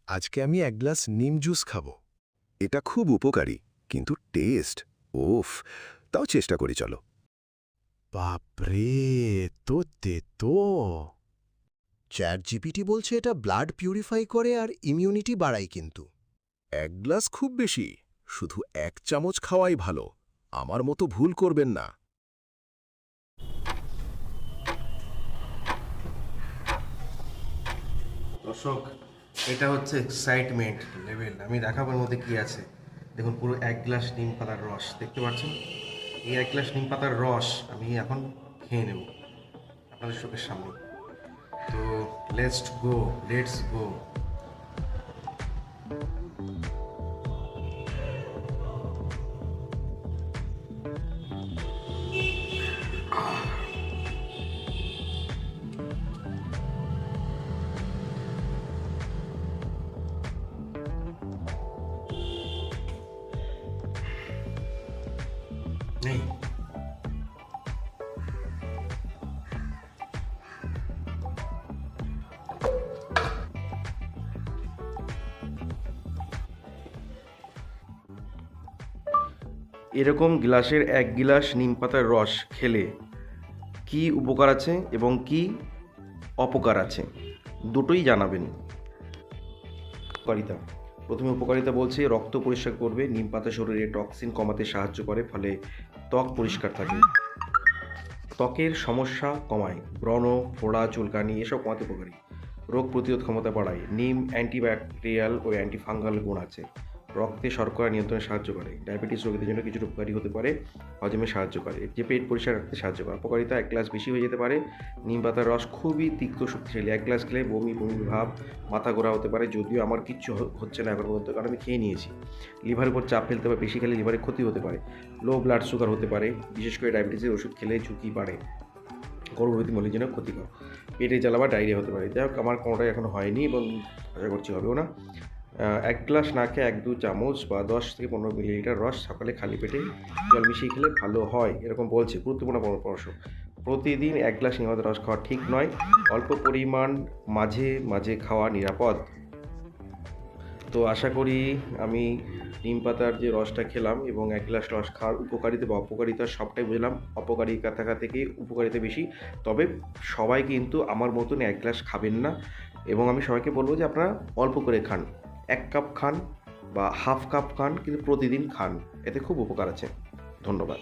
আজকে আমি এক গ্লাস নিম জুস খাবো। এটা খুব উপকারী, কিন্তু টেস্ট, ওফ! তাও চেষ্টা করি চলো। বাপরে, তো তেতো। চ্যাট জিপিটি বলছে এটা ব্লাড পিউরিফাই করে আর ইমিউনিটি বাড়ায় কিন্তু। এক গ্লাস খুব বেশি, শুধু 1 চামচ খাওয়াই ভালো। আমার মতো ভুল করবেন না। দর্শক, এটা হচ্ছে এক্সাইটমেন্ট লেভেল। আমি দেখাবো এর মধ্যে কি আছে। দেখুন, পুরো 1 গ্লাস নিম পাতার রস দেখতে পাচ্ছেন। এই 1 গ্লাস নিম পাতার রস আমি এখন খেয়ে নেব আপনাদের চোখের সামনে। তো লেটস গো। নেই, এরকম গ্লাসের 1 গ্লাস নিম পাতার রস খেলে কি উপকার আছে এবং কি অপকার আছে দুটোই জানাবেন। উপকারিতা, প্রথমে উপকারিতা বলছে রক্ত পরিষ্কার করবে। নিম পাতা শরীরে টক্সিন কমাতে সাহায্য করে, ফলে ত্বক পরিষ্কার থাকে। ত্বকের সমস্যা কমায়, ব্রণ, ফোড়া, চুলকানি এসব কমাতে উপকারী। রোগ প্রতিরোধ ক্ষমতা বাড়ায়। নিম অ্যান্টিব্যাকটেরিয়াল ও অ্যান্টিফাঙ্গাল গুণ আছে। রক্তে শর্করা নিয়ন্ত্রণে সাহায্য করে। ডায়াবেটিস রোগীদের জন্য কিছুটা উপকারী হতে পারে। হজমে সাহায্য করে, যে পেট পরিষ্কার রাখতে সাহায্য করে। অপকারিতা, 1 গ্লাস বেশি হয়ে যেতে পারে। নিম পাতার রস খুবই তিক্ত শক্তিশালী। 1 গ্লাস খেলে বমি ভাব, মাথা ঘোরা হতে পারে। যদিও আমার কিচ্ছু হচ্ছে না এখন পর্যন্ত, কারণ আমি খেয়ে নিয়েছি। লিভারের উপর চাপ ফেলতে পারে, বেশি খেলে লিভারে ক্ষতি হতে পারে। লো ব্লাড সুগার হতে পারে, বিশেষ করে ডায়াবেটিসের ওষুধ খেলে ঝুঁকি বাড়ে। গর্ভবতী মহিলার জন্য ক্ষতিকর। পেটে জ্বালা বা ডায়রিয়া হতে পারে। যাই হোক, আমার কোনোটাই এখনো হয়নি এবং আশা করছি হবেও না। 1 গ্লাস না খেয়ে 1-2 চামচ বা 10 থেকে 15 মিলিলিটার রস সকালে খালি পেটে জল মিশিয়ে খেলে ভালো হয়, এরকম বলছে। গুরুত্বপূর্ণ পরামর্শ: প্রতিদিন 1 গ্লাস নিম পাতার রস খাওয়া ঠিক নয়। অল্প পরিমাণ মাঝে মাঝে খাওয়া নিরাপদ। তো আশা করি আমি নিম পাতার যে রসটা খেলাম এবং 1 গ্লাস রস খাওয়ার উপকারিতা বা অপকারিতা সবটাই বুঝলাম। অপকারিতা থাকা থেকে উপকারিতা বেশি। তবে সবাই কিন্তু আমার মতন 1 গ্লাস খাবেন না, এবং আমি সবাইকে বলবো যে আপনারা অল্প করে খান। 1 কাপ খান বা হাফ কাপ খান, কিন্তু প্রতিদিন খান, এতে খুব উপকার আছে। ধন্যবাদ।